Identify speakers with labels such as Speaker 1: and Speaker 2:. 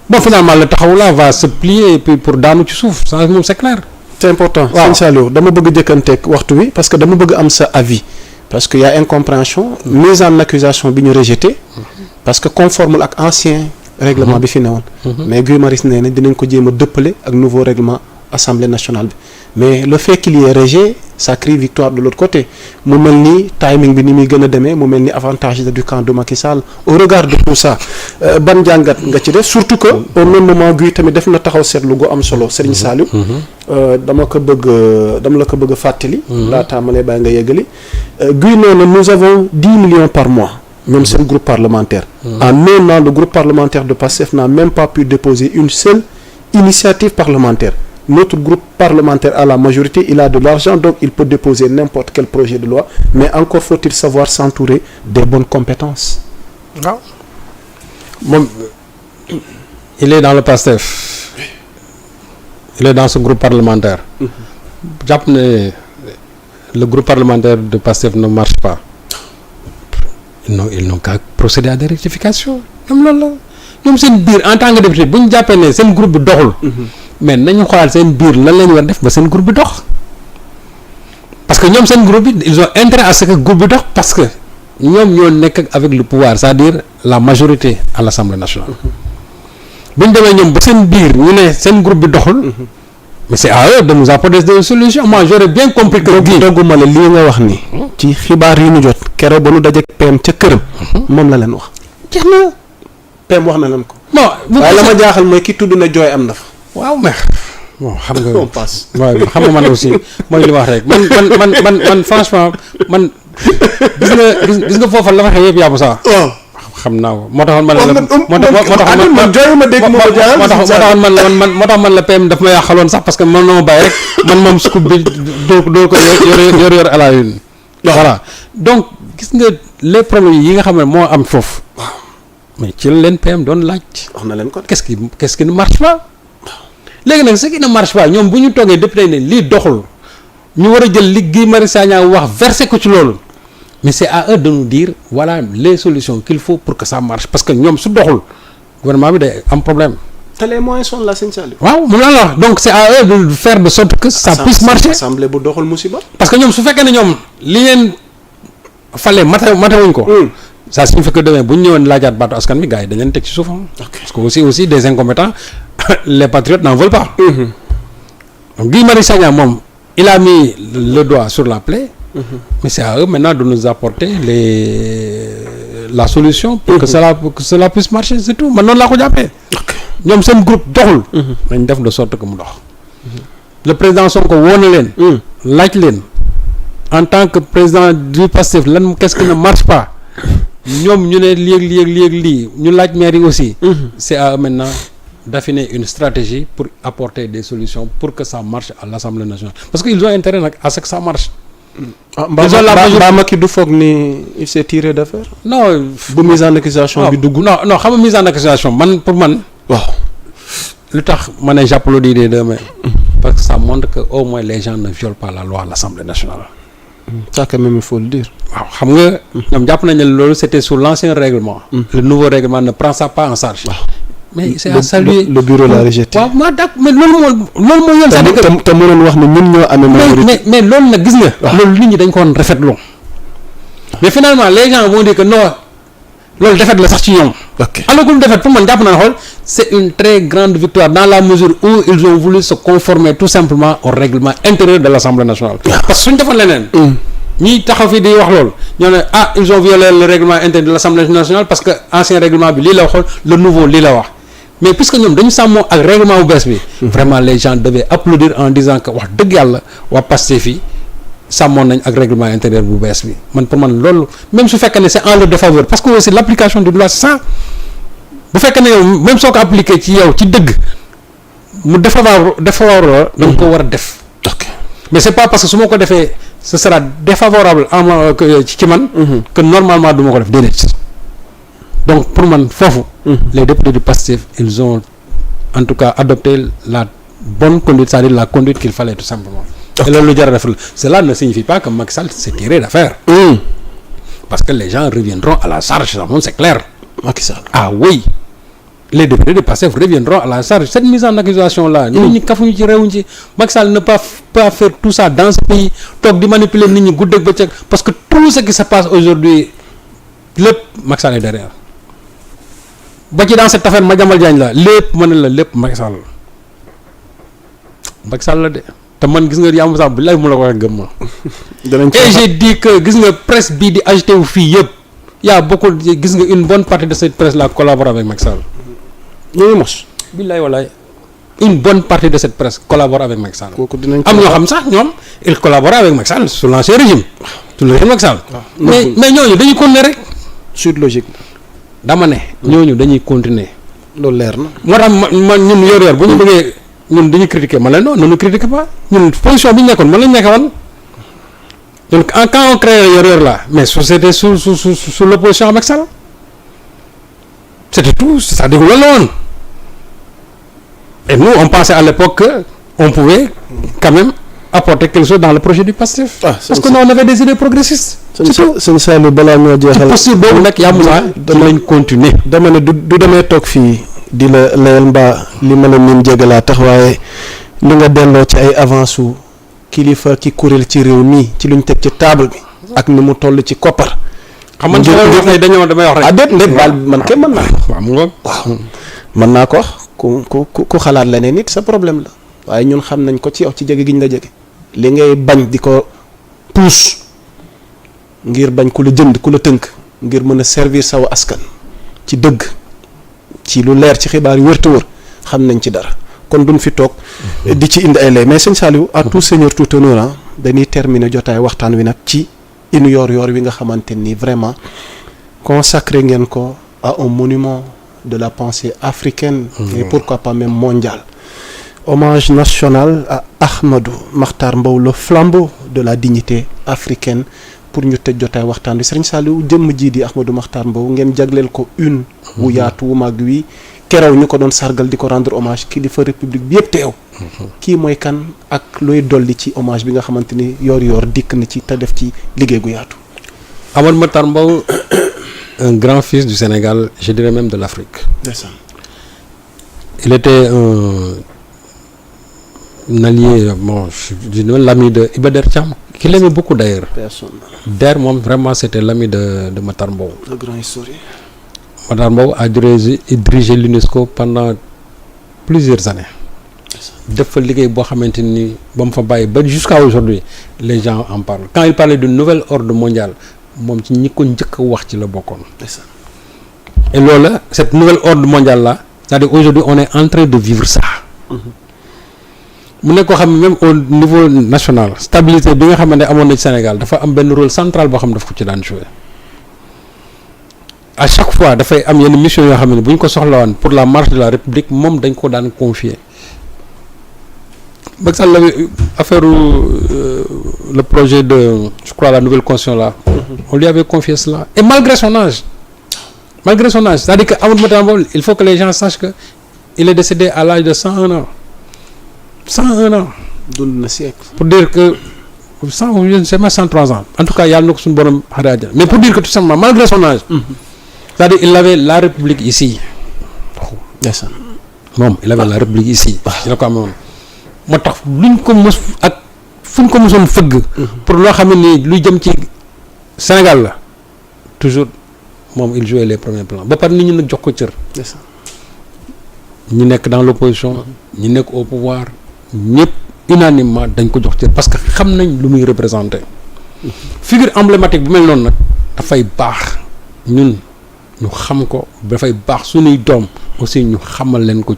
Speaker 1: bon finalement le taxaw là va se plier et puis pour daanu ci suuf ça moom c'est clair.
Speaker 2: c'est important. Sëñ Saliou dama bëgg jëkkanteeg waxtu wi parce que dama bëgg am sa avis parce que y a incompréhension mise en accusation bi ñu rejeté parce que conforme ak ancien règlement bi fi newoon. mais Guy Marius nee na dinañ ko jéem a dëppale ak nouveau règlement assemblée nationale bi mais le fait qu'il y ait rejet ça crie victoire de l'autre côté mu mel ni timing bi ni muy gën a demee mu mel ni avantage du camp de Macky Sall au regard de tout ça ban jàngat nga ci def surtout que au même moment Guy tamit def na taxaw seetlu gu am solo Serigne Saliou dama la ko bëgg a fàttali laataa ma lay bàyyi nga yeggali Guy nee na nous avons 10 millions par mois ñoom seen groupe parlementaire en un an le groupe parlementaire de PASTEF n'a même pas pu déposer une seule initiative parlementaire. Notre groupe parlementaire a la majorité, il a de l'argent, donc il peut déposer n'importe quel projet de loi, mais encore faut-il savoir s'entourer des bonnes compétences.
Speaker 1: waaw moom il est dans le PASTEF il est dans ce groupe parlementaire jàpp ne le groupe parlementaire de PASTEF ne marche pas ils n'ont qu'à procéder à des rectifications ñoom loolu la ñoom seen biir en tant que député bu ñu jàppee ne seen groupe bi doxul mais nañu xoolaat seen biir lan lañu war def ba seen groupe bi dox parce que ñoom seen groupe bi ils ont intérêt à ce que groupe bi dox parce que ñoom ñoo nekk avec le pouvoir c'est-à-dire la majorité à l'Assemblée nationale bu ñu demee ñoom ba seen biir ñu ne seen groupe bi doxul mais c'est à eux de nous apporter des solutions moi j'aurais bien compris que
Speaker 2: dogguma la lii nga wax ni ci xibaar yi ñu jot keroog ba nu dajeek PM ca këram moom la leen wax
Speaker 1: jeex na
Speaker 2: PM wax na leen ko
Speaker 1: non
Speaker 2: waaye la ma jaaxal mooy ki tudd na jooy am na fa
Speaker 1: waaw mais bon xam nga
Speaker 2: on passe
Speaker 1: waaw xam nga man aussi mooy li wax rek man franchement man gis nga foofa la fa xew yëpp yaa sax xam naa ko moo taxoon man la
Speaker 2: man jooy ma dégg moo
Speaker 1: tax man la PM daf ma yàqaloon sax parce que man na ma bàyyi rek man moom scoop bi dóor ko yor à la une voilà donc gis nga les problèmes yi nga xam ne moo am foofu mais ci la leen PM doon laaj
Speaker 2: wax na leen ko
Speaker 1: qu'est-ce qui ne marche pas léegi nag ce qui ne marche pas ñoom bu ñu toogee député ne lii doxul ñu war a jël li Guy Marius Sagna wax versé ko ci loolu mais c'est à eux de nous dire voilà les solutions qu'il faut pour que ça marche parce que ñoom su doxul gouvernement bi day am problème.
Speaker 2: te les moyens sont là sëñ Saliou.
Speaker 1: waaw moom laa la wax donc c'est à eux de faire de sorte que ça puisse marcher.
Speaker 2: assemblée bu doxul musiba.
Speaker 1: parce que ñoom su fekkee ne ñoom li leen fale matewuñ ko. ça signifie que demain bu ñu ñëwoon laajaat baatu askan bi gars yi dañ leen teg ci suuf. parce que aussi des incompétents les patriotes n'en veulent pas. donc Guy Marius Sagna moom il a mis le doigt sur la plaie. mais c'est à eux maintenant de nous apporter la solution. pour que cela puisse marcher c'est tout man noonu laa ko jàppee. ñoom seen groupe doxul. nañ def de sorte que mu dox. le président Sonko woo na leen. laaj leen en tant que président du PASTEF lan qu'est-ce qui ne marche pas. ñoom ñu ne lii ñu laaj maire yi aussi. c'est à eux maintenant d'affiner une stratégie pour apporter des solutions pour que ça marche à l'Assemblée nationale parce que ils ont intérêt nag à ce que ça marche.
Speaker 2: Mbaa Macky du foog ni il s'est tiré d'affaire.
Speaker 1: non
Speaker 2: bu mise en accusation bi dugg.
Speaker 1: non xam nga mise en accusation pour man.
Speaker 2: waaw
Speaker 1: lu tax ma ne j'applaudis des deux mains. parce que ça montre que au moins les gens ne violent pas la loi à l'Assemblée nationale.
Speaker 2: ça quand même il faut le dire.
Speaker 1: waaw xam nga. ñoom jàpp nañu ne loolu c'était sous l'ancien règlement. le nouveau règlement ne prend ça pas en charge. mais c'est à saluer
Speaker 2: le bureau l'a rejeté.
Speaker 1: waaw maa d'accord mais loolu moo yoon. c'est-à-dire
Speaker 2: te mënoon wax ne ñun ñoo amee majorité.
Speaker 1: mais loolu nag gis nga. loolu nit ñi dañ ko woon rafetlu. mais finalement les gens vont dire que non loolu défaite la sax ci ñoom.
Speaker 2: ok
Speaker 1: alors que défaite pour man jàpp naa xool c'est une très grande victoire dans la mesure où ils ont voulu se conformer tout simplement au règlement intérieur de l'Assemblée nationale. parce que suñ defoon leneen. ñiy taxaw fii di wax loolu ñoo ne ils ont violé le règlement intérieur de l'Assemblée nationale parce que ancien règlement bi lii la waxoon le nouveau lii la wax mais puisque ñoom dañu sàmmoo ak règlement bu bees bi. vraiment les gens devaient applaudir en disant que wax dëgg yàlla waa Pastef fii sàmmoon nañ ak règlement intérieur bu bees bi man pour man loolu même su fekkee ne c'est en leur défaveur parce que aussi l'application du droit c'est ça bu fekkee ne yow même soo ko appliqué ci yow ci dëgg mu défavorable da nga ko war a def. mais c'est pas parce que su ma ko defee ce sera défavorable ci man. que normalement du ma ko def déedéet. donc pour man foofu. les députés du PASTEF ils ont en tout cas adopté la bonne conduite c'est-à-dire la conduite qu'il fallait tout simplement. et loolu lu jar a def la cela ne signifie pas que Macky Sall s'est tiré d'affaire. parce que les gens reviendront à la charge ça moom c'est clair.
Speaker 2: Macky Sall
Speaker 1: ah oui les députés de Pastef reviendront à la charge. Cette mise en accusation là. nit ñi kafuñu ci réewuñ ci. Macky Sall ne pas faire tout ça dans ce pays toog di manipuler nit ñi guddeeg bëccëg parce que tout ce qui se passe aujourd'hui lépp Macky Sall est derrière. ba ci dans cette affaire Madiambal Diagne la lépp mën na la lépp Macky Sall la de te man gis nga yàlla sax bi lay mu la ko waxee gëm ma. et j'ai dit que gis nga presse bii di agité wu fii yëpp y a beaucoup gis nga une bonne partie de cette presse là collabore avec Macky Sall.
Speaker 2: ñooñu mos.
Speaker 1: billaay walaay une bonne partie de cette presse collabore avec Macky Sall.
Speaker 2: kooku dinañ
Speaker 1: am ñoo xam sax ñoom il collabore avec Macky Sall sous l'ancien régime. sous le régime Macky Sall. mais ñooñu dañuy continuer rek.
Speaker 2: suite logique.
Speaker 1: dama ne. ñooñu dañuy continuer.
Speaker 2: loolu leer na.
Speaker 1: moo tax man ñun yor bu ñu bëggee ñun dañuy critiquer ma leen non ne critiquer pas ñun position bi ñu nekkoon man lañu nekk woon ñun quand on crée yor là mais société sous l'opposition à Macky Sall c'était tout c'est-à-dire loolu la woon et nous on pensait à l'époque que on pouvait quand même apporter quelque chose dans le projet du PASTEF. Parce que nous on avait des idées progressistes.
Speaker 2: sëñ Saliou balaa ñoo jeexal.
Speaker 1: ci posture boobu nag yaa Moussa dinañ continuer.
Speaker 2: dama ne du demee toog fii di la layal mbaa li ma la miin jégalaa tax waaye li nga delloo ci ay avance su kilifa ki kuréel ci réew mii ci luñ teg ci table bi ak ni mu toll ci koppar.
Speaker 1: xam nga dañoo damay wax rek.
Speaker 2: ah déet baal man kay mën naa ko.
Speaker 1: waaw mu ngoog
Speaker 2: waaw mën naa ko wax ku xalaat leneen nit sa problème la waaye ñun xam nañ ko ci yow ci jege giñ la jege. li ngay bañ di ko puus ngir bañ ku la jënd ku la tënk ngir mën a servir saw askan ci dëgg ci lu leer ci xibaar yu wër te wër xam nañ ci dara kon duñ fi toog di ci indi ay lay mais sëñ Saliou à tout seigneur tout honneur dañuy terminer jotaay waxtaan wi nag ci inu yoor wi nga xamante ni vraiment consacré ngeen ko à un monument de la pensée africaine et pourquoi pas même mondiale. Hommage national à Ahmadou Makhtar Mbow, le flambeau de la dignité africaine pour ñu tëj jotaay waxtaan bi Serigne Saliou jëmm jii di Ahmadou Makhtar Mbow ngeen jagleel ko une wu yaatu wu mag wi kerew ñu ko doon sargal di ko rendre hommage kilifa république bi yëpp teew kii mooy kan ak looy dolli ci hommage bi nga xamante ni yor dikk na ci te def ci liggéey gu yaatu.
Speaker 1: Ahmadou Makhtar Mbow un grand fils du Sénégal, je dirais même de l'Afrique. Il était un allié, l'ami de Iba Der Thiam, qu'il aimait beaucoup d'ailleurs. Der, vraiment, c'était l'ami de Makhtar Mbow.
Speaker 2: Le grand historien.
Speaker 1: Makhtar Mbow a dirigé l'UNESCO pendant plusieurs années. Dafa liggéey boo xamante ni ba mu fa bàyyi ba jusqu'à aujourd'hui les gens en parlent. Quand il parlait d'une nouvelle ordre mondiale, moom ci ñi ko njëkk a wax ci la bokkoon. Et loolu la cette nouvelle ordre mondiale là, c'est-à-dire aujourd'hui on est en train de vivre ça. mu nekk koo xam ne même au niveau national stabilité bi nga xam ne amoon na ci Sénégal dafa am benn rôle central boo xam ne daf ko ci daan jouer. À chaque fois dafay am yenn mission yoo xam ne bu ñu ko soxlawaan pour la marche de la République moom dañ ko daan confier. Macky Sall la affaire le projet de je crois la nouvelle constitution là. On lui avait confié cela et malgré son âge c'est-à-dire que Ahmadou Makhtar Mbow il faut que les gens sachent que il est décédé à l'âge de 101 ans. 101 ans.
Speaker 2: dund na siècle.
Speaker 1: Pour dire que 103 ans en tout cas yàlla na ko suñu borom xare àjjana mais pour dire que tout simplement malgré son âge. c'est-à-dire il avait la République ici. moom il avait la République ici. dina ko amoon. moo tax luñ ko mos ak fu ñu ko mosoon fëgg. pour loo xam ne nii luy jëm ci Sénégal la toujours moom il jouait les premiers plans ba pare nit ñi nag jox ko cër. ñi nekk dans l'opposition ñi nekk au pouvoir ñëpp unanimement dañ ko jox cër parce que xam nañ lu muy représenter. figure emblématique bu mel noonu nag dafay baax ñun ñu xam ko dafay baax suñuy doom aussi ñu xamal leen ko.